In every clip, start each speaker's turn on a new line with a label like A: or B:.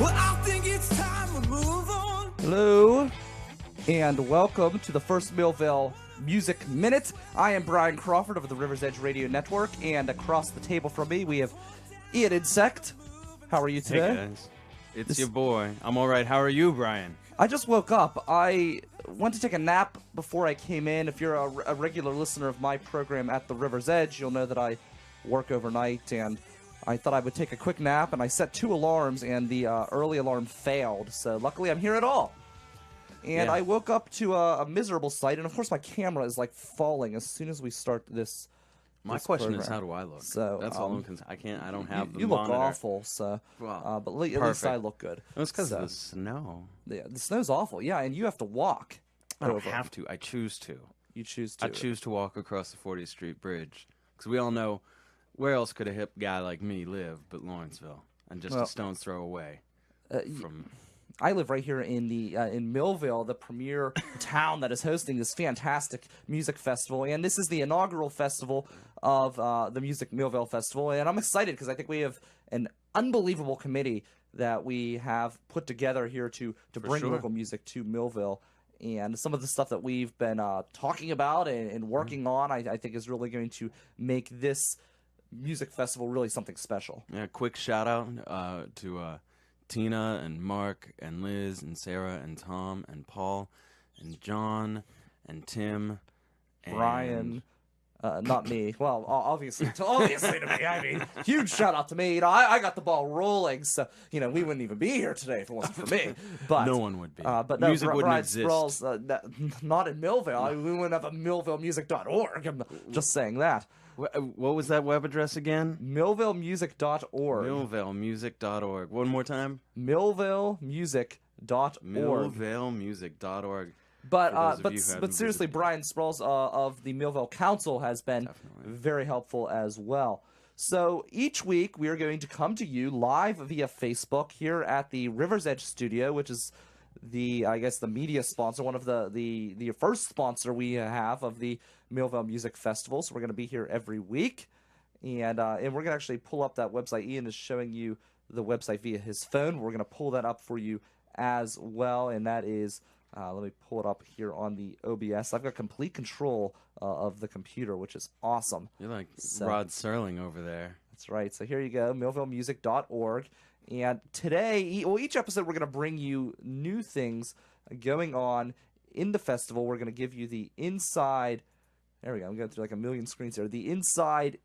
A: Well, I think it's time to move on.
B: Hello, and welcome to the first Millvale Music Minute. I am Brian Crawford of the River's Edge Radio Network, and across the table from me we have Ian Insect. How are you today?
C: Hey guys, it's your boy. I'm all right. How are you, Brian?
B: I just woke up. I went to take a nap before I came in. If you're a regular listener of my program at the River's Edge, you'll know that I work overnight, and I thought I would take a quick nap, and I set 2 alarms, and the early alarm failed. So luckily I'm here at all. And
C: Yeah.
B: I woke up to a miserable sight, and of course my camera is like falling as soon as we start this.
C: My
B: this
C: question
B: program.
C: is, how do I look?
B: So,
C: that's all I'm concerned. I don't have the
B: You look
C: monitor.
B: awful, so
C: Well,
B: but at least
C: perfect.
B: I look good.
C: It's because
B: So,
C: of the snow.
B: yeah, the snow's awful. Yeah, and you have to walk.
C: I don't
B: over.
C: have to. I choose to.
B: You choose to.
C: I choose to walk across the 40th Street Bridge because we all know where else could a hip guy like me live but Lawrenceville, and just
B: Well,
C: a stone's throw away from.
B: I live right here in the in Millvale, the premier town that is hosting this fantastic music festival, and this is the inaugural festival of the Millvale Festival, and I'm excited because I think we have an unbelievable committee that we have put together here to bring
C: sure.
B: local music to Millvale. And some of the stuff that we've been talking about and working on, I think is really going to make this music festival really something special.
C: Yeah, quick shout out to Tina and Mark and Liz and Sarah and Tom and Paul and John and Tim and
B: Brian, not me. Well, obviously to me. I mean, huge shout out to me. You know, I got the ball rolling, so we wouldn't even be here today if it wasn't for me. But
C: No one would be.
B: But no,
C: Music wouldn't
B: Brian
C: exist.
B: Sproul's, not in Millvale. We wouldn't have a MillvaleMusic.org. I'm just saying that.
C: What was that web address again?
B: MillvaleMusic.org.
C: MillvaleMusic.org. One more time.
B: MillvaleMusic.org.
C: MillvaleMusic.org.
B: But
C: For those of you who
B: but
C: haven't
B: seriously,
C: visited.
B: Brian Sproul's of the Millvale Council has been
C: Definitely.
B: very helpful as well. So each week we are going to come to you live via Facebook here at the River's Edge Studio, which is the media sponsor, one of the first sponsor we have of the Millvale Music Festival. So we're going to be here every week, and we're going to actually pull up that website. Ian is showing you the website via his phone. We're going to pull that up for you as well, and that is. Let me pull it up here on the OBS. I've got complete control of the computer, which is awesome.
C: You're like
B: So-
C: Rod Serling over there.
B: That's right. So here you go, millvalemusic.org. And today, each episode, we're going to bring you new things going on in the festival. We're going to give you the inside. There we go. I'm going through like a million screens here. The inside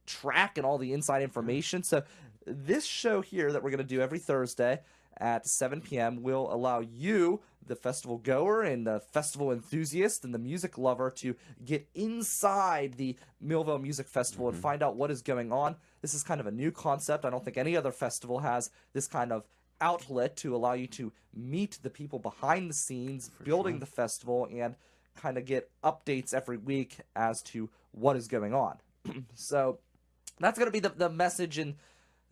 B: track and all the inside information. So this show here that we're going to do every Thursday at 7 p.m. will allow you, the festival goer and the festival enthusiast and the music lover, to get inside the Millvale Music Festival and find out what is going on. This is kind of a new concept. I don't think any other festival has this kind of outlet to allow you to meet the people behind the scenes, building the festival, and kind of get updates every week as to what is going on. So that's going to be the message and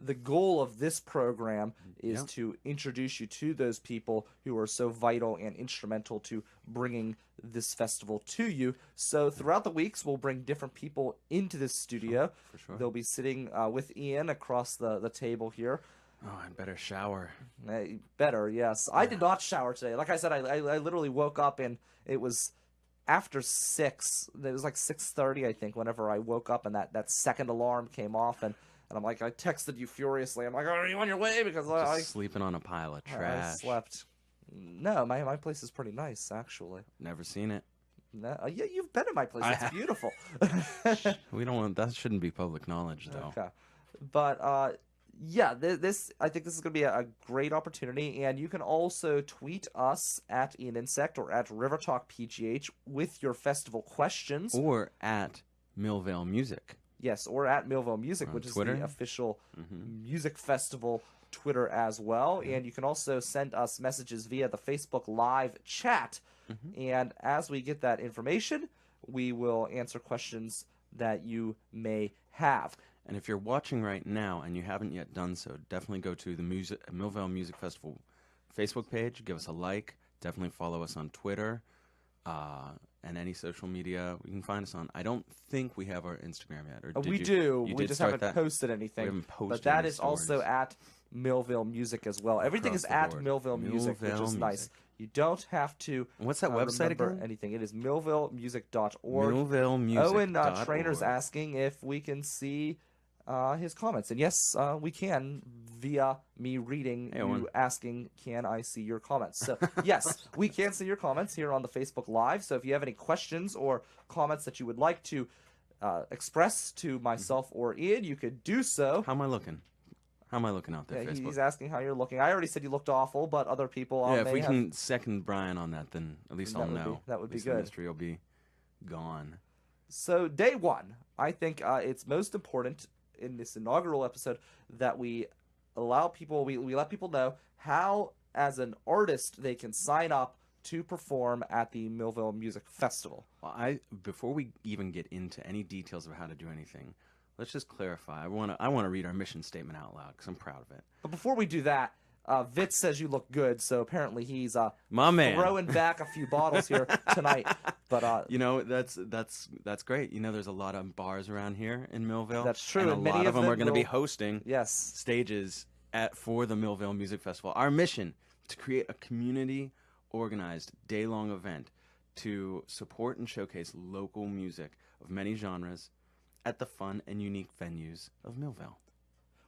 B: the goal of this program is to introduce you to those people who are so vital and instrumental to bringing this festival to you. So throughout the weeks, we'll bring different people into this studio.
C: For sure.
B: They'll be sitting with Ian across the table here.
C: Oh, I better shower.
B: Better, yes. I did not shower today. Like I said, I literally woke up and it was after 6. It was like 6:30, I think, whenever I woke up and that second alarm came off. And I'm like, I texted you furiously. I'm like, are you on your way? Because I
C: Sleeping on a pile of trash.
B: I slept. No, my place is pretty nice, actually.
C: Never seen it.
B: No, yeah, you've been in my place. It's beautiful.
C: We don't want that. Shouldn't be public knowledge, though.
B: Okay. But yeah, this I think this is going to be a great opportunity, and you can also tweet us at Ian Insect or at River Talk PGH with your festival questions.
C: Or at Millvale Music.
B: Yes, or at Millvale Music,
C: On
B: which
C: Twitter?
B: is the official music festival Twitter as well. And you can also send us messages via the Facebook Live chat. And as we get that information, we will answer questions that you may have.
C: And if you're watching right now and you haven't yet done so, definitely go to the Millvale Music Festival Facebook page. Give us a like. Definitely follow us on Twitter and any social media. You can find us on. I don't think we have our Instagram yet. Or did
B: We
C: you?
B: do.
C: You
B: We
C: did
B: just
C: start
B: haven't
C: that?
B: posted anything.
C: We haven't posted
B: but that
C: any
B: is also
C: stories.
B: at Millvale Music as well. Everything is
C: Across
B: at
C: the board.
B: Millvale Music, which
C: Millvale
B: is nice.
C: Music.
B: You don't have to
C: And what's that website
B: remember
C: again?
B: anything. It is millvalemusic.org.
C: MillvaleMusic.org.
B: Owen Trainer's asking if we can see his comments. And yes, we can via me reading
C: Hey, Owen.
B: you asking, can I see your comments? So yes, we can see your comments here on the Facebook Live. So if you have any questions or comments that you would like to express to myself or Ian, you could do so.
C: How am I looking? How am I looking out there,
B: Yeah,
C: Facebook?
B: he's asking how you're looking. I already said you looked awful, but other people
C: Yeah, if
B: may
C: we
B: have...
C: can second Brian on that, then at least I'll know.
B: that would be
C: At least the
B: good.
C: mystery will be gone.
B: So day one, I think it's most important in this inaugural episode that we allow people, we let people know how, as an artist, they can sign up to perform at the Millvale Music Festival.
C: Well, before we even get into any details of how to do anything, let's just clarify. I want to read our mission statement out loud because I'm proud of it.
B: But before we do that, Vitz says you look good, so apparently he's
C: My man.
B: throwing back a few bottles here tonight. But
C: You know, that's great. You know, there's a lot of bars around here in Millvale.
B: That's true,
C: And a
B: and many
C: lot
B: of
C: of them are
B: them
C: going to be
B: will-
C: hosting
B: yes,
C: stages for the Millvale Music Festival. Our mission to create a community organized day-long event to support and showcase local music of many genres at the fun and unique venues of Millvale.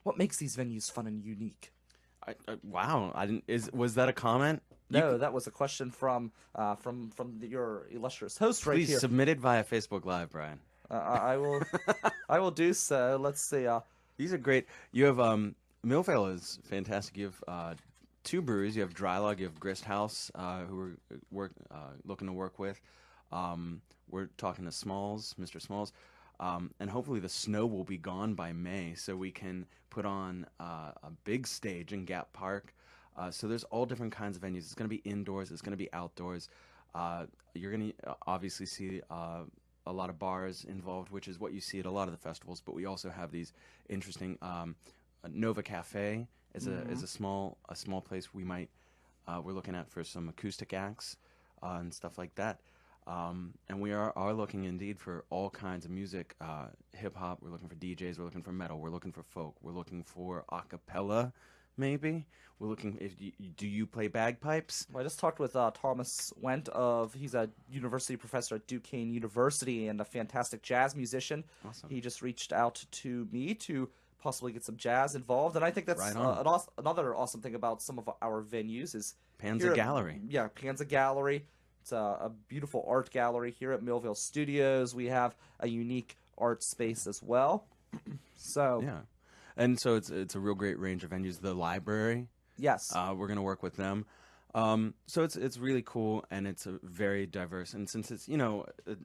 B: what makes these venues fun and unique?
C: Wow, I didn't. Was that a comment?
B: No, that was a question from your illustrious host right
C: Please
B: here.
C: submit it via Facebook Live, Brian.
B: I will, I will do so. Let's see.
C: These are great. You have Millvale is fantastic. You have two breweries. You have Drylog. You have Grist House, who we're looking to work with. We're talking to Smalls, Mr. Smalls, and hopefully the snow will be gone by May, so we can put on a big stage in Gap Park. So there's all different kinds of venues. It's going to be indoors. It's going to be outdoors. You're going to obviously see a lot of bars involved, which is what you see at a lot of the festivals. But we also have these interesting Nova Cafe is a small place we might we're looking at for some acoustic acts and stuff like that. And we are looking indeed for all kinds of music, hip hop. We're looking for DJs. We're looking for metal. We're looking for folk. We're looking for a cappella. Maybe we're looking. Do you play bagpipes?
B: Well, I just talked with Thomas Wendt he's a university professor at Duquesne University and a fantastic jazz musician.
C: Awesome.
B: He just reached out to me to possibly get some jazz involved, and I think that's
C: Right on.
B: another awesome thing about some of our venues is
C: Panza
B: here at-
C: Gallery.
B: Yeah, Panza Gallery. It's a beautiful art gallery here at Millvale Studios. We have a unique art space as well. So
C: Yeah, and so it's a real great range of venues. The library.
B: yes,
C: We're gonna work with them. So it's really cool, and it's a very diverse. And since it's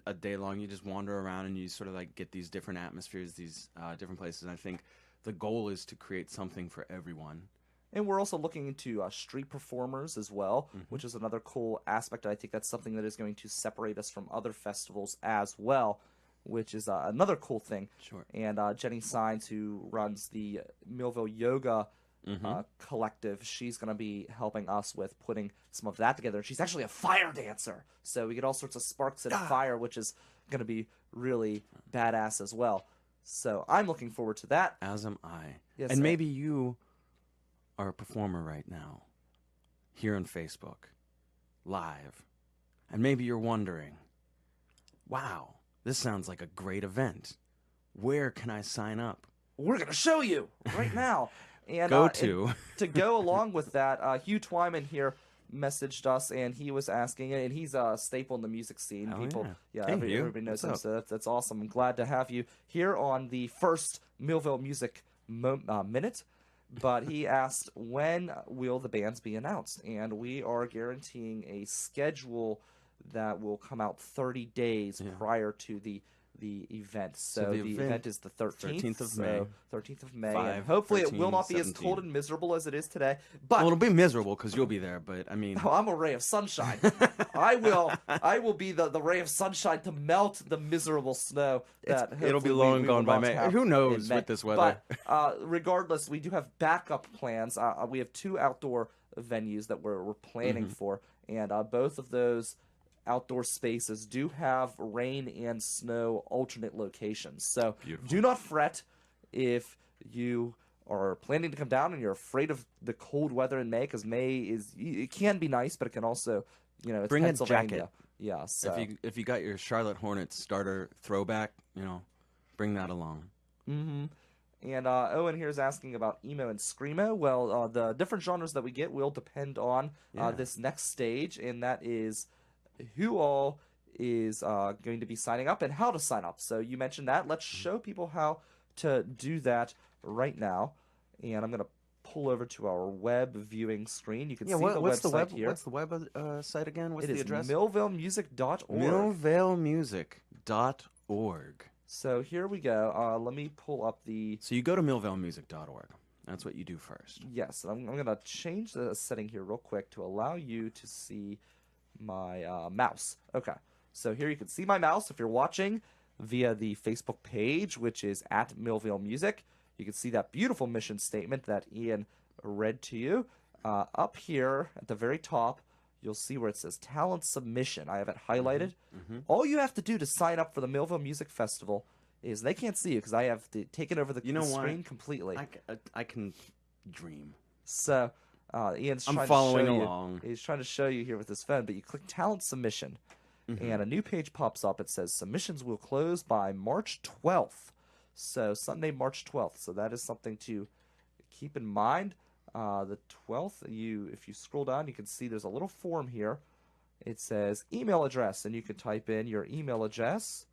C: a day long, you just wander around and you sort of like get these different atmospheres, these different places. And I think the goal is to create something for everyone.
B: and we're also looking into street performers as well,
C: Mm-hmm.
B: which is another cool aspect. I think that's something that is going to separate us from other festivals as well, which is another cool thing.
C: Sure.
B: And Jenny Sines, who runs the Millvale Yoga
C: Mm-hmm.
B: collective, she's going to be helping us with putting some of that together. She's actually a fire dancer, so we get all sorts of sparks and fire, which is going to be really badass as well. So I'm looking forward to that.
C: As am I.
B: Yes,
C: And maybe you are a performer right now, here on Facebook, live, and maybe you're wondering, wow, this sounds like a great event. Where can I sign up?
B: We're going to show you right now. And
C: Go
B: and
C: to.
B: to go along with that, Hugh Twyman here messaged us, and he was asking, and he's a staple in the music scene.
C: Oh,
B: People,
C: yeah.
B: yeah,
C: Hey, Hugh.
B: everybody knows him,
C: What's
B: so that's awesome. I'm glad to have you here on the first Millvale Music Minute. But he asked, when will the bands be announced? And we are guaranteeing a schedule that will come out 30 days prior to the event. So the event is the 13th.
C: 13th of May.
B: 13th of May.
C: 5,
B: And hopefully it
C: 13,
B: will not be as
C: 17.
B: cold and miserable as it is today. But
C: Well, it'll be miserable because you'll be there, but I mean,
B: oh, I'm a ray of sunshine. I will be the ray of sunshine to melt the miserable snow that
C: it'll be
B: hopefully
C: long
B: we
C: gone
B: will
C: by
B: not
C: May.
B: have
C: Who knows
B: in May.
C: with this weather?
B: But regardless, we do have backup plans. We have 2 outdoor venues that we're planning
C: Mm-hmm.
B: for, and both of those outdoor spaces do have rain and snow alternate locations. So
C: Beautiful.
B: do not fret if you are planning to come down and you're afraid of the cold weather in May, because May it can be nice, but it can also, it's
C: Bring a
B: Pennsylvania.
C: jacket.
B: Yeah, so.
C: If you got your Charlotte Hornets starter throwback, bring that along.
B: Mm-hmm. And Owen here is asking about emo and screamo. Well, the different genres that we get will depend on this next stage, and that is who all is going to be signing up and how to sign up. So you mentioned that. Let's show people how to do that right now. And I'm going to pull over to our web viewing screen. You can see the website here.
C: What's the web site again? What's the address?
B: millvalemusic.org.
C: Millvalemusic.org.
B: So here we go. Let me pull up the...
C: So you go to millvalemusic.org. That's what you do first.
B: Yes, I'm going to change the setting here real quick to allow you to see my mouse. Okay, so here you can see my mouse if you're watching via the Facebook page, which is at Millvale Music. You can see that beautiful mission statement that Ian read to you. Up here at the very top, you'll see where it says talent submission. I have it highlighted.
C: Mm-hmm.
B: All you have to do to sign up for the Millvale Music Festival is, they can't see you because I have taken over the screen completely.
C: I can dream.
B: So Ian's trying
C: following
B: to show
C: along.
B: He's trying to show you here with his phone, but you click talent submission, and a new page pops up. It says submissions will close by March 12th. So Sunday, March 12th. So that is something to keep in mind. The 12th, if you scroll down, you can see there's a little form here. It says email address, and you can type in your email address.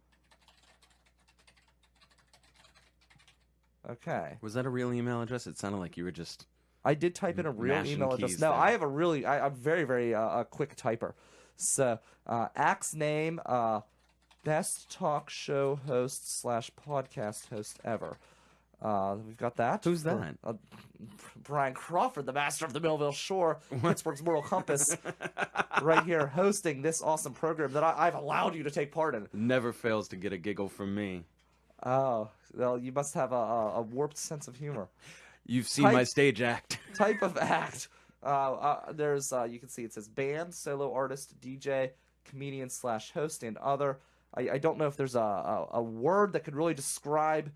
B: Okay.
C: Was that a real email address? It sounded like you were just...
B: I did type in a real email address. No, I have a really... I'm very, very quick typer. So, Axe name, best talk show host / podcast host ever. We've got that.
C: Who's that?
B: Brian Crawford, the master of the Millvale Shore, Pittsburgh's Moral Compass, right here hosting this awesome program that I've allowed you to take part in.
C: Never fails to get a giggle from me.
B: Oh, well, you must have a warped sense of humor.
C: You've seen my stage act.
B: Type of act. There's you can see it says band, solo artist, DJ, comedian / host, and other. I don't know if there's a word that could really describe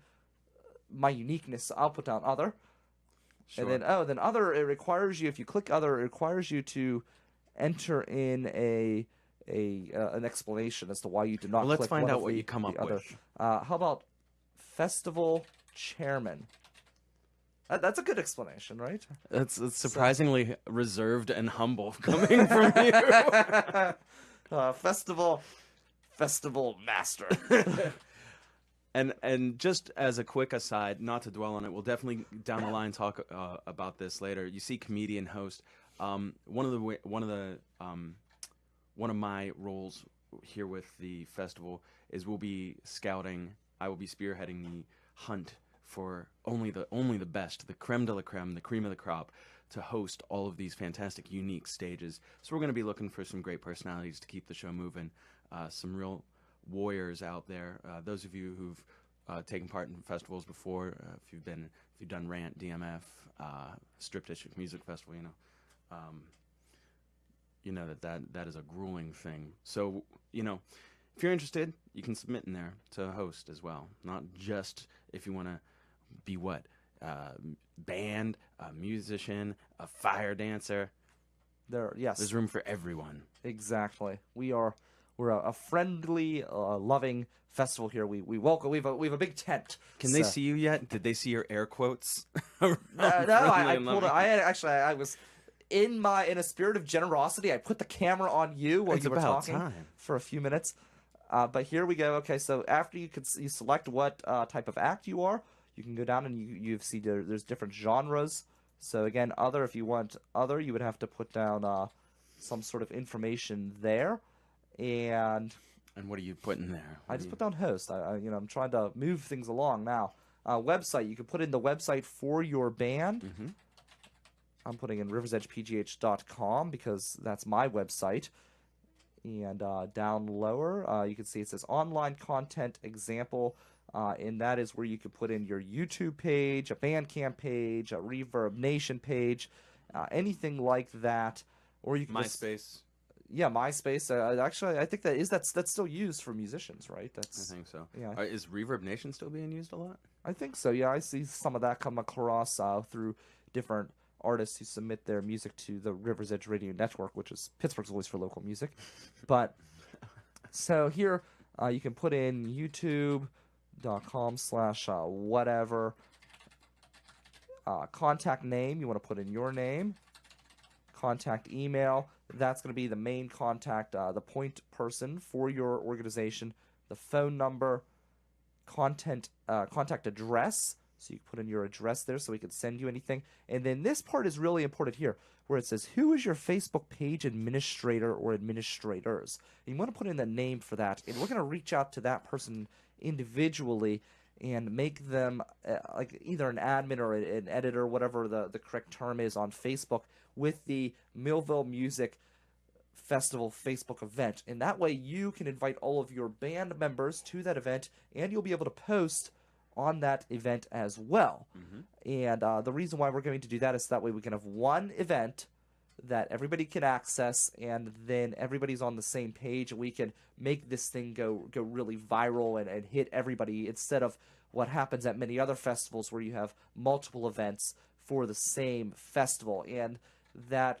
B: my uniqueness. So I'll put down other.
C: Sure.
B: And then other, it requires you, if you click other, it requires you to enter in an explanation as to why you did not
C: let's
B: click
C: find
B: one
C: out
B: of
C: what
B: the-
C: you come
B: the
C: up
B: other.
C: with.
B: How about festival chairman? That's a good explanation, right?
C: It's surprisingly reserved and humble coming from you.
B: Festival master.
C: And just as a quick aside, not to dwell on it, we'll definitely down the line talk about this later. You see, comedian host. One of my roles here with the festival is we'll be scouting. I will be spearheading the hunt for only the best, the creme de la creme, the cream of the crop, to host all of these fantastic, unique stages. So we're going to be looking for some great personalities to keep the show moving. Some real warriors out there. Those of you who've taken part in festivals before, if you've done Rant, DMF, Strip District Music Festival, you know that is a grueling thing. So if you're interested, you can submit in there to host as well. Not just if you want to be band, a musician, a fire dancer. There's room for everyone.
B: Exactly. We're a friendly, loving festival here. We welcome. We have a big tent.
C: Can they see you yet? Did they see your air quotes?
B: No, I pulled it. I was in a spirit of generosity. I put the camera on you while you were talking for a few minutes. But here we go. Okay, so after you select what type of act you are, you can go down and you see there's different genres. So again, other, if you want other, you would have to put down some sort of information there. And
C: what are you putting there?
B: I just put down host. I'm trying to move things along now. Website, you can put in the website for your band.
C: Mm-hmm.
B: I'm putting in riversedgepgh.com because that's my website. And down lower, you can see it says online content example. And that is where you can put in your YouTube page, a Bandcamp page, a Reverb Nation page, anything like that. Or you can
C: MySpace.
B: MySpace. Actually, I think that's still used for musicians, right?
C: I think so.
B: Yeah.
C: Is Reverb Nation still being used a lot?
B: I think so. Yeah, I see some of that come across through different artists who submit their music to the Rivers Edge Radio Network, which is Pittsburgh's voice for local music. But so here you can put in youtube.com/whatever. Contact name, you want to put in your name. Contact email, that's going to be the main contact, the point person for your organization. The phone number, contact address, so you can put in your address there so we can send you anything. And then this part is really important here, where it says, who is your Facebook page administrator or administrators? And you want to put in the name for that, and we're going to reach out to that person individually and make them like either an admin or an editor, whatever the correct term is on Facebook, with the Millvale Music Festival Facebook event. And that way you can invite all of your band members to that event, and you'll be able to post on that event as well. And the reason why we're going to do that is that way we can have one event that everybody can access, and then everybody's on the same page, and we can make this thing go really viral and hit everybody, instead of what happens at many other festivals where you have multiple events for the same festival. And that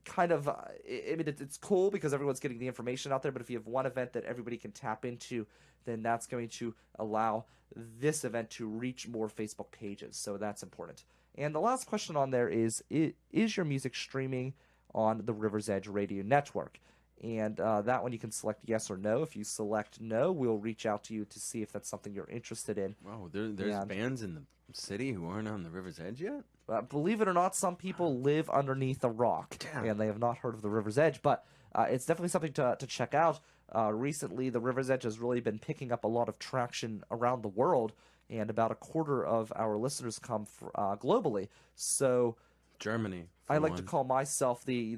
B: kind of, I mean, it's cool because everyone's getting the information out there, but if you have one event that everybody can tap into, then that's going to allow this event to reach more Facebook pages. So that's important. And the last question on there is your music streaming on the Rivers Edge Radio Network? And that one you can select yes or no. If you select no, we'll reach out to you to see if that's something you're interested in.
C: Wow, there's bands in the city who aren't on the River's Edge yet?
B: Believe it or not, some people live underneath a rock, and they have not heard of the River's Edge, but it's definitely something to check out. Recently, the River's Edge has really been picking up a lot of traction around the world, and about a quarter of our listeners come globally. So
C: Germany.
B: I like to call myself the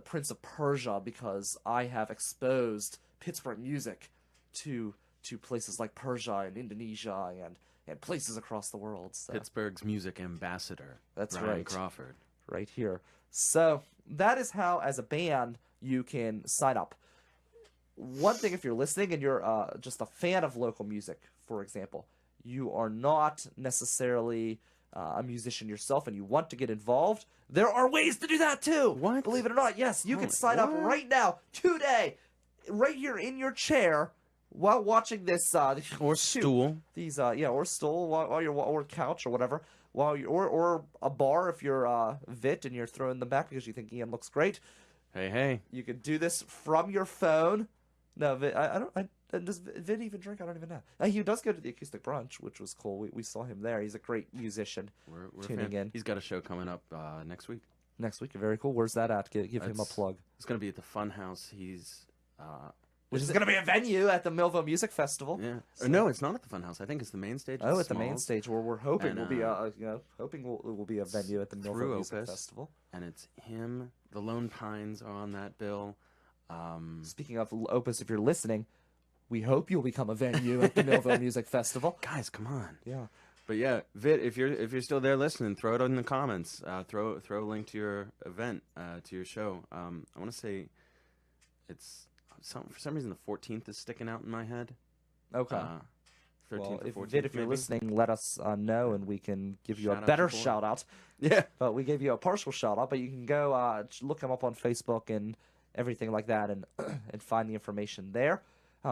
B: Prince of Persia, because I have exposed Pittsburgh music to places like Persia and Indonesia and places across the world. So.
C: Pittsburgh's music ambassador.
B: That's
C: Ryan
B: right.
C: Crawford.
B: Right here. So that is how, as a band, you can sign up. One thing, if you're listening and you're just a fan of local music, for example, you are not necessarily a musician yourself and you want to get involved, there are ways to do that too.
C: What?
B: Believe it or not, yes, you can sign up right now, today, right here in your chair, while watching this
C: Or stool.
B: These or stool while you're, or couch or whatever, while you or a bar if you're Vit and you're throwing them back because you think Ian looks great.
C: Hey.
B: You can do this from your phone. No, Vit, does Vit even drink? I don't even know. He does go to the acoustic brunch, which was cool. We saw him there. He's a great musician.
C: We're
B: tuning in.
C: He's got a show coming up next week.
B: Next week, very cool. Where's that at? Give him a plug.
C: It's going to be at the Fun House. He's
B: which is going to be a venue at the Millvale Music Festival.
C: Yeah.
B: So.
C: No, it's not at the Fun House. I think it's the main stage.
B: Oh, at the main stage, where we're hoping
C: and,
B: will be will be a venue at the Millvale Music Festival.
C: And it's him. The Lone Pines are on that bill.
B: Speaking of Opus, if you're listening, we hope you'll become a venue at the Millvale Music Festival.
C: Guys, come on.
B: Yeah.
C: But yeah, Vit, if you're still there listening, throw it in the comments. Throw a link to your event, to your show. I want to say it's for some reason the 14th is sticking out in my head.
B: Okay.
C: 13th
B: well,
C: or 14th,
B: if you're
C: maybe?
B: listening, let us know, and we can give you
C: Shout
B: a
C: out
B: better
C: support.
B: shout out.
C: Yeah.
B: But we gave you a partial shout out. But you can go look them up on Facebook and everything like that, and and find the information there.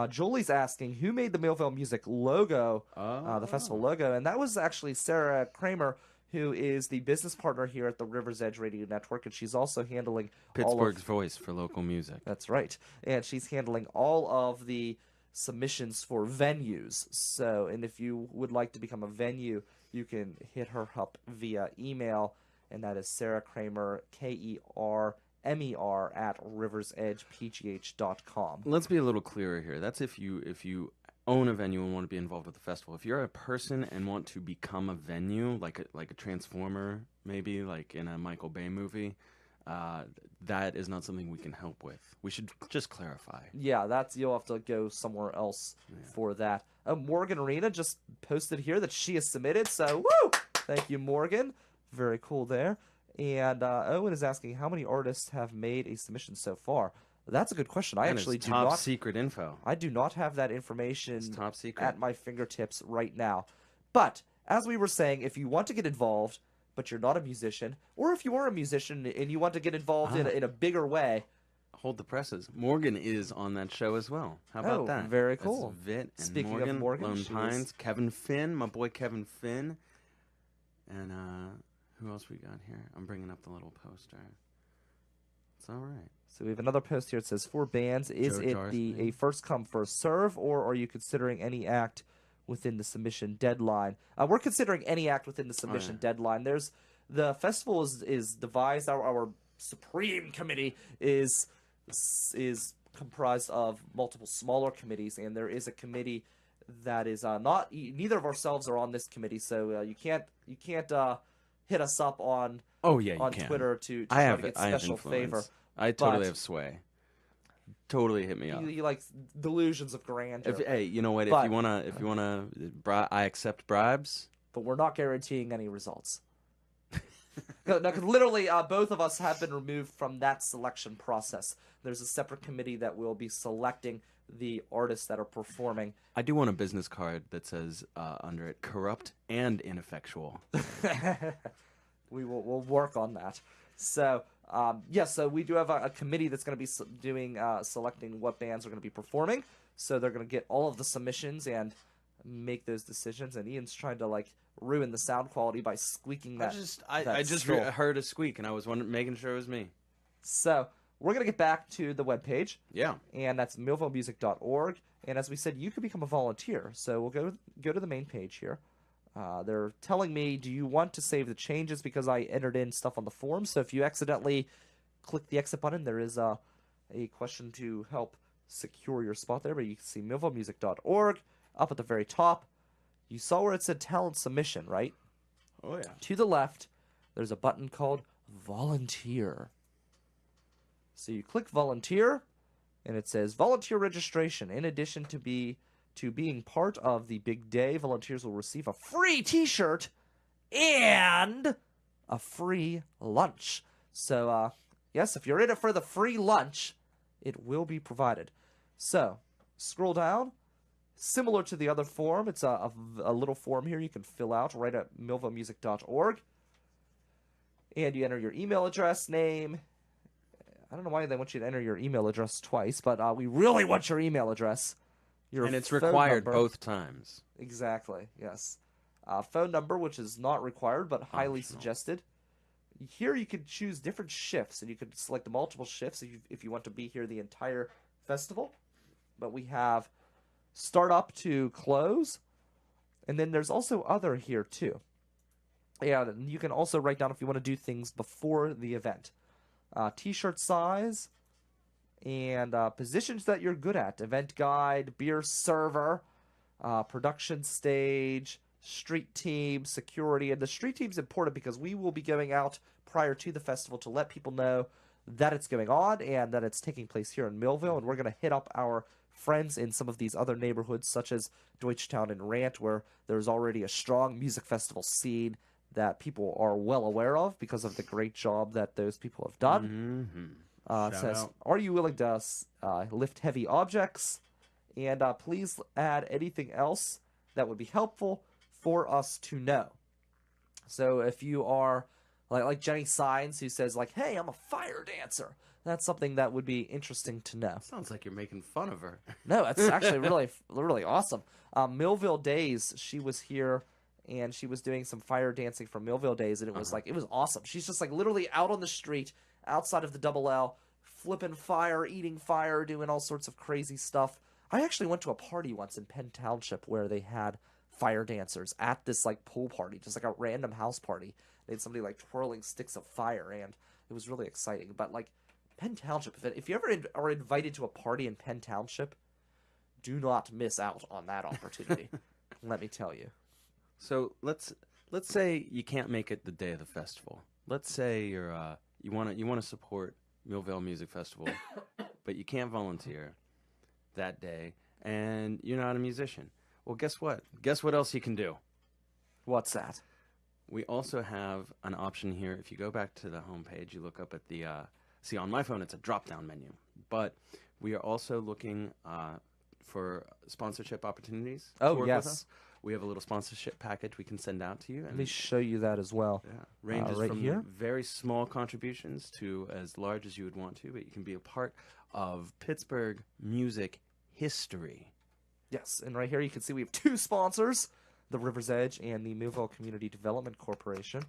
B: Julie's asking, who made the Millvale Music logo, the festival logo? And that was actually Sarah Kramer, who is the business partner here at the Rivers Edge Radio Network, and she's also handling
C: Pittsburgh's voice for local music.
B: That's right. And she's handling all of the submissions for venues. So, and if you would like to become a venue, you can hit her up via email, and that is Sarah Kramer, KERMER at riversedgepgh.com.
C: Let's be a little clearer here. That's if you own a venue and want to be involved with the festival. If you're a person and want to become a venue, like a Transformer, maybe like in a Michael Bay movie, that is not something we can help with. We should just clarify.
B: Yeah, you'll have to go somewhere else for that. Morgan Arena just posted here that she has submitted, so woo! Thank you, Morgan. Very cool there. And Owen is asking, how many artists have made a submission so far? That's a good question. I
C: And
B: actually
C: it's
B: do
C: top
B: not.
C: secret info.
B: I do not have that information
C: It's top secret.
B: at my fingertips right now. But as we were saying, if you want to get involved, but you're not a musician, or if you are a musician and you want to get involved in a bigger way,
C: Hold the presses. Morgan is on that show as well. How about
B: Oh,
C: that?
B: very
C: That's
B: cool.
C: Vit and
B: Speaking of Morgan,
C: Lone
B: she is-
C: Pines, Kevin Finn, my boy Kevin Finn, and who else we got here? I'm bringing up the little poster. It's all right.
B: so we have another post here. It says, for bands, is
C: Joe
B: it
C: Jarsney.
B: a first come, first serve, or are you considering any act within the submission deadline? We're considering any act within the submission deadline. The festival is devised, our supreme committee is comprised of multiple smaller committees, and there is a committee that is not neither of ourselves are on this committee, so you can't hit us up on
C: You
B: on
C: can.
B: Twitter to
C: I
B: try
C: have
B: to get
C: I have
B: special favor.
C: influence. I totally
B: But-
C: have sway. Totally hit me up.
B: You like delusions of grandeur,
C: Hey, you know what?
B: But-
C: if you wanna, I accept bribes.
B: but we're not guaranteeing any results. No, because literally, both of us have been removed from that selection process. There's a separate committee that will be selecting the artists that are performing.
C: I do want a business card that says under it "corrupt and ineffectual."
B: We'll work on that. So so we do have a committee that's going to be doing selecting what bands are going to be performing. So they're going to get all of the submissions and make those decisions. And Ian's trying to ruin the sound quality by squeaking that.
C: I just
B: stool.
C: heard a squeak, and I was making sure it was me.
B: So we're going to get back to the webpage,
C: Yeah.
B: and that's millvalemusic.org. And as we said, you can become a volunteer. So we'll go to the main page here. They're telling me, do you want to save the changes, because I entered in stuff on the form. So if you accidentally click the exit button, there is a question to help secure your spot there. But you can see millvalemusic.org up at the very top. You saw where it said talent submission, right?
C: Oh yeah.
B: To the left, there's a button called volunteer. So you click volunteer, and it says volunteer registration. In addition to being part of the big day, volunteers will receive a free t-shirt and a free lunch. So yes, if you're in it for the free lunch, it will be provided. So scroll down. Similar to the other form, it's a little form here you can fill out right at millvalemusic.org. And you enter your email address, name. I don't know why they want you to enter your email address twice, but we really want your email address.
C: And it's
B: phone
C: required
B: number.
C: both times.
B: Exactly, yes. Phone number, which is not required, but highly
C: Optional.
B: suggested. Here you can choose different shifts, and you can select multiple shifts if you want to be here the entire festival. But we have start up to close, and then there's also other here too. Yeah, you can also write down if you want to do things before the event. T-shirt size, and positions that you're good at. Event guide, beer server, production stage, street team, security. And the street team's important because we will be going out prior to the festival to let people know that it's going on and that it's taking place here in Millvale. And we're going to hit up our friends in some of these other neighborhoods, such as Deutschtown and Rant, where there's already a strong music festival scene that people are well aware of because of the great job that those people have done.
C: Mm-hmm.
B: It says,
C: out.
B: are you willing to lift heavy objects? And please add anything else that would be helpful for us to know. So if you are like Jenny Signs, who says hey, I'm a fire dancer. That's something that would be interesting to know.
C: Sounds like you're making fun of her.
B: No, it's actually really awesome. Millvale Days, she was here and she was doing some fire dancing for Millvale Days, and it was it was awesome. She's just literally out on the street outside of the Double L, flipping fire, eating fire, doing all sorts of crazy stuff. I actually went to a party once in Penn Township where they had fire dancers at this pool party, just a random house party. They had somebody twirling sticks of fire, and it was really exciting. But Penn Township, if you ever are invited to a party in Penn Township, do not miss out on that opportunity. Let me tell you.
C: So let's say you can't make it the day of the festival. Let's say you're you want to support Millvale Music Festival, but you can't volunteer that day, and you're not a musician. Well, guess what? Guess what else you can do?
B: What's that?
C: We also have an option here. If you go back to the homepage, you look up at the See, on my phone, it's a drop-down menu. But we are also looking for sponsorship opportunities to
B: Oh,
C: work
B: yes.
C: with us. We have a little sponsorship package we can send out to you.
B: Let me show you that as well.
C: Yeah, ranges
B: right
C: from
B: here.
C: very small contributions to as large as you would want to, but you can be a part of Pittsburgh music history.
B: Yes, and right here you can see we have 2 sponsors, the River's Edge and the Millvale Community Development Corporation.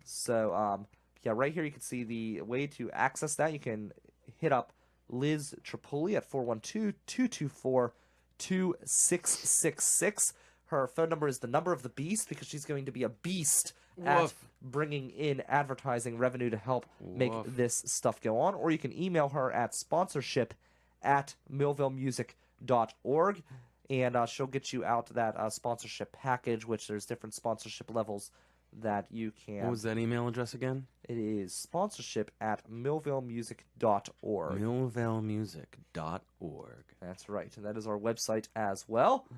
B: So, yeah, right here you can see the way to access that. You can hit up Liz Tripoli at 412-224-2666. Her phone number is the number of the beast because she's going to be a beast at
C: Woof.
B: bringing in advertising revenue to help make
C: Woof.
B: this stuff go on. Or you can email her at sponsorship@millvalemusic.org, and she'll get you out that sponsorship package, which there's different sponsorship levels that you can.
C: What was that email address again?
B: It is sponsorship@millvalemusic.org.
C: Millvalemusic.org.
B: That's right, and that is our website as well.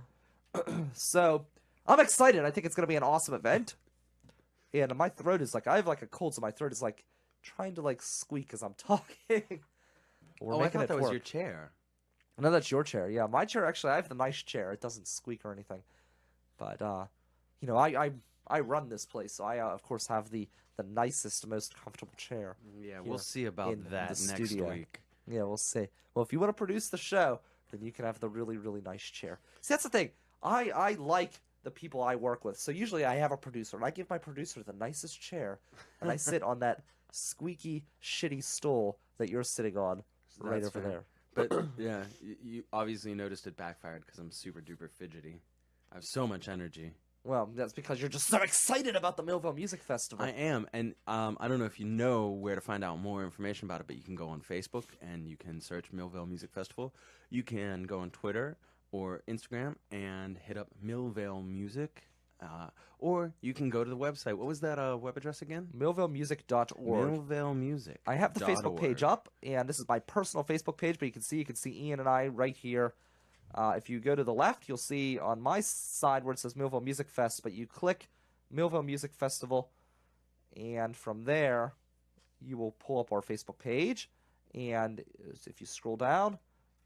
B: So, I'm excited. I think it's going to be an awesome event. And my throat is like, I have like a cold, so my throat is like trying to like squeak as I'm talking. We're
C: I
B: making
C: thought
B: it
C: that was
B: work.
C: your chair.
B: No, that's your chair. Yeah, my chair, actually, I have the nice chair. It doesn't squeak or anything. But, you know, I run this place, so I, of course, have the nicest, most comfortable chair.
C: Yeah,
B: here
C: we'll see about
B: in
C: that
B: the
C: next
B: studio.
C: week.
B: Yeah, we'll see. Well, if you want to produce the show, then you can have the really, really nice chair. See, that's the thing. I like the people I work with. So usually I have a producer, and I give my producer the nicest chair, and I sit on that squeaky, shitty stool that you're sitting on right
C: That's
B: over
C: fair.
B: there.
C: But yeah, you obviously noticed it backfired because I'm super duper fidgety. I have so much energy.
B: Well, that's because you're just so excited about the Millvale Music Festival.
C: I am, and I don't know if you know where to find out more information about it, but you can go on Facebook and you can search Millvale Music Festival. You can go on Twitter or Instagram and hit up Millvale Music, or you can go to the website. What was that web address again?
B: MillvaleMusic.org.
C: Millvale Music.
B: I have the Facebook page up, and this is my personal Facebook page, but you can see Ian and I right here. If you go to the left, you'll see on my side where it says Millvale Music Fest, but you click Millvale Music Festival, and from there, you will pull up our Facebook page, and if you scroll down,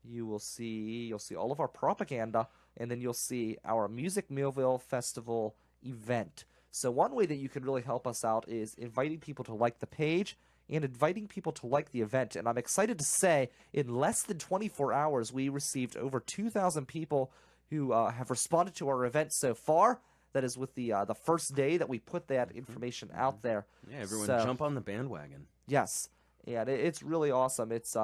B: you'll see all of our propaganda, and then you'll see our Music Millvale Festival event. So one way that you can really help us out is inviting people to like the page and inviting people to like the event. And I'm excited to say, in less than 24 hours, we received over 2,000 people who have responded to our event so far. That is with the first day that we put that information out there.
C: Yeah, everyone
B: So,
C: jump on the bandwagon.
B: yes, and it's really awesome. It's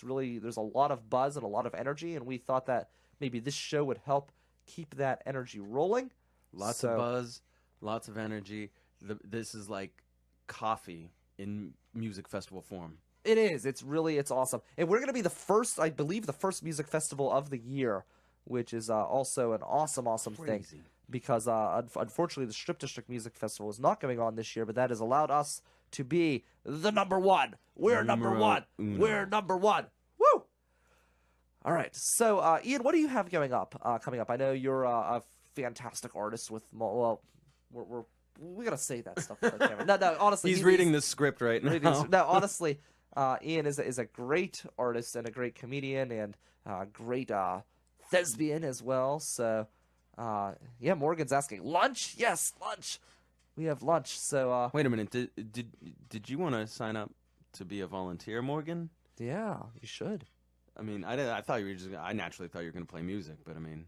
B: really, there's a lot of buzz and a lot of energy, and we thought that maybe this show would help keep that energy rolling.
C: Lots of buzz, lots of energy. This is like coffee in music festival form.
B: It is. It's awesome. And we're going to be the first, I believe, the first music festival of the year, which is also an awesome thing.
C: Crazy.
B: Because unfortunately, the Strip District Music Festival is not going on this year, but that has allowed us to be the number one. We're number one. We're number one. Woo! All right. So, Ian, what do you have coming up? I know you're a fantastic artist with, well, we gotta say that stuff on the camera. No, honestly,
C: He's reading the script right now.
B: No, honestly, Ian is a great artist and a great comedian and a great thespian as well. So, yeah, Morgan's asking lunch. Yes, lunch. We have lunch. So,
C: Wait a minute. Did you want to sign up to be a volunteer, Morgan?
B: yeah, you should.
C: I mean, I thought you were just. I naturally thought you were going to play music, but I mean,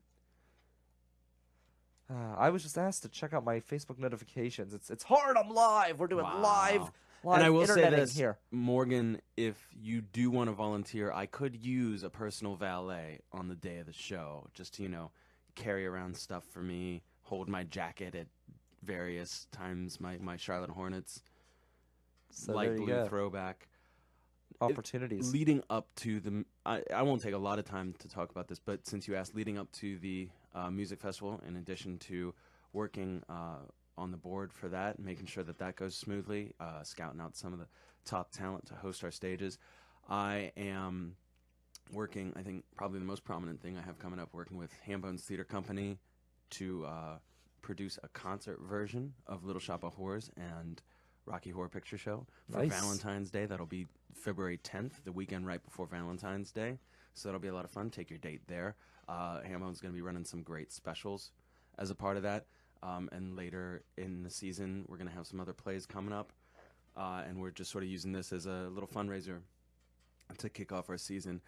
B: I was just asked to check out my Facebook notifications. It's hard. I'm live. We're doing
C: Wow.
B: live
C: and I will say
B: interneting
C: this,
B: here.
C: Morgan, if you do want to volunteer, I could use a personal valet on the day of the show, just to, carry around stuff for me, hold my jacket at various times, my Charlotte Hornets,
B: So
C: light
B: there you
C: blue
B: go.
C: throwback.
B: Opportunities.
C: Leading up to the, I won't take a lot of time to talk about this, but since you asked, leading up to the music festival, in addition to working on the board for that, making sure that goes smoothly, scouting out some of the top talent to host our stages, I am working, I think probably the most prominent thing I have coming up, working with Hambones Theater Company to produce a concert version of Little Shop of Horrors, and Rocky Horror Picture Show. For
B: Nice.
C: Valentine's Day, that'll be February 10th, the weekend right before Valentine's Day. So that'll be a lot of fun. Take your date there. Hambone's going to be running some great specials as a part of that. And later in the season, we're going to have some other plays coming up. And we're just sort of using this as a little fundraiser to kick off our season.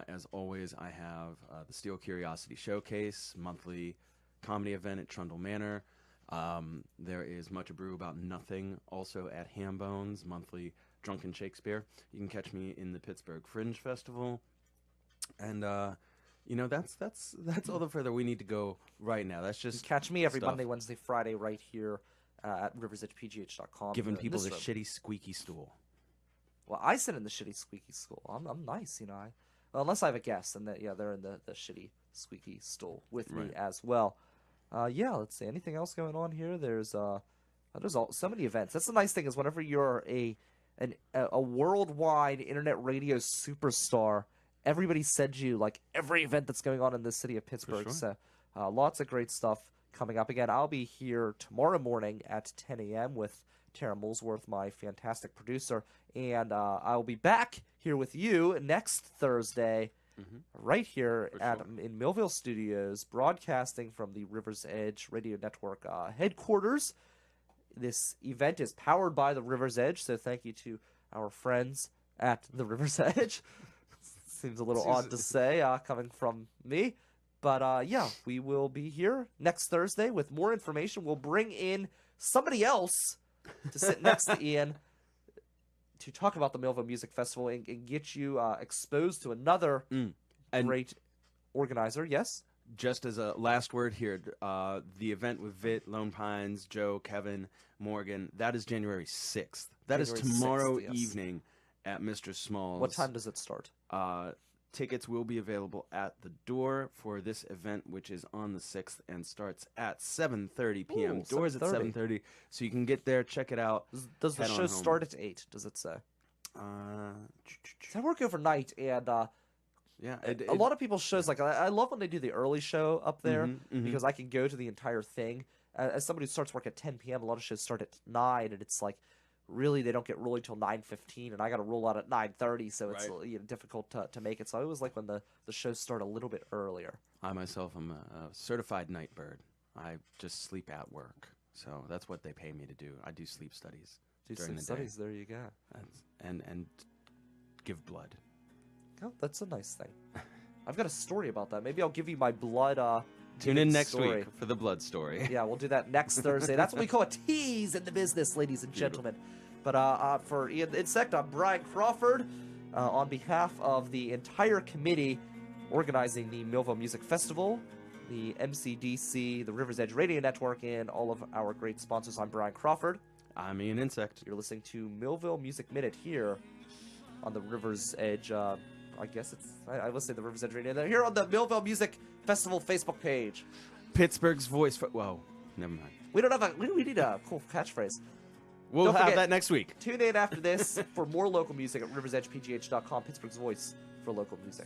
C: As always, I have the Steel Curiosity Showcase, monthly comedy event at Trundle Manor. There is Much Ado About Nothing, also at Hambone's, monthly Drunken Shakespeare. You can catch me in the Pittsburgh Fringe Festival. And, that's all the further we need to go right now. That's just
B: Catch me every
C: stuff.
B: Monday, Wednesday, Friday right here at riversedgepgh.com.
C: Giving
B: in
C: people
B: this
C: the
B: room.
C: shitty squeaky stool.
B: Well, I sit in the shitty squeaky stool. I'm nice, well, unless I have a guest, and they're in the shitty squeaky stool with me
C: Right.
B: as well. Let's see. Anything else going on here? There's so many events. That's the nice thing is whenever you're a worldwide internet radio superstar, everybody sends you like every event that's going on in the city of Pittsburgh.
C: sure.
B: So lots of great stuff coming up. Again, I'll be here tomorrow morning at 10 a.m. with Tara Molesworth, my fantastic producer, and I'll be back here with you next Thursday, right here in Millvale Studios, broadcasting from the River's Edge Radio Network headquarters. This event is powered by the River's Edge, so thank you to our friends at the River's Edge. Seems a little odd to say coming from me. But we will be here next Thursday with more information. We'll bring in somebody else to sit next to Ian to talk about the Millvale Music Festival and get you exposed to another great organizer. Yes?
C: Just as a last word here, the event with Vit, Lone Pines, Joe, Kevin, Morgan, that is January 6th. That is
B: January
C: tomorrow
B: 6th, yes.
C: evening at Mr. Small's.
B: What time does it start?
C: Tickets will be available at the door for this event, which is on the 6th and starts at 7:30 p.m.
B: Ooh,
C: Doors at
B: 7:30.
C: 7:30, so you can get there, check it out.
B: Does the
C: head on
B: show
C: home.
B: start at 8? Does it say?
C: Uh,
B: 'Cause I work overnight, and
C: yeah,
B: a lot of people's shows, like I love when they do the early show up there
C: Mhm.
B: because I can go to the entire thing. As somebody who starts work at 10 p.m., a lot of shows start at 9, and it's like, really, they don't get rolling till 9:15, and I got to roll out at 9:30, so it's
C: Right.
B: difficult to make it. So I always like when the shows start a little bit earlier.
C: I myself am a certified night bird. I just sleep at work, so that's what they pay me to do. I do sleep studies
B: Do
C: during
B: some
C: the
B: studies.
C: day,
B: There you go.
C: and give blood.
B: Oh, that's a nice thing. I've got a story about that. Maybe I'll give you my blood.
C: Tune in
B: giving
C: next
B: story.
C: week for the blood story.
B: Yeah, we'll do that next Thursday. That's what we call a tease in the business, ladies and gentlemen. But for Ian Insect, I'm Brian Crawford. On behalf of the entire committee organizing the Millvale Music Festival, the MCDC, the River's Edge Radio Network, and all of our great sponsors, I'm Brian Crawford.
C: I'm Ian Insect.
B: You're listening to Millvale Music Minute here on the River's Edge. I guess I will say the River's Edge Radio. They're here on the Millvale Music Festival Facebook page.
C: Pittsburgh's voice for... Whoa, never mind.
B: We need a cool catchphrase.
C: We'll
B: Don't
C: have
B: forget-
C: that next week.
B: Tune in after this for more local music at riversedgepgh.com, Pittsburgh's voice for local music.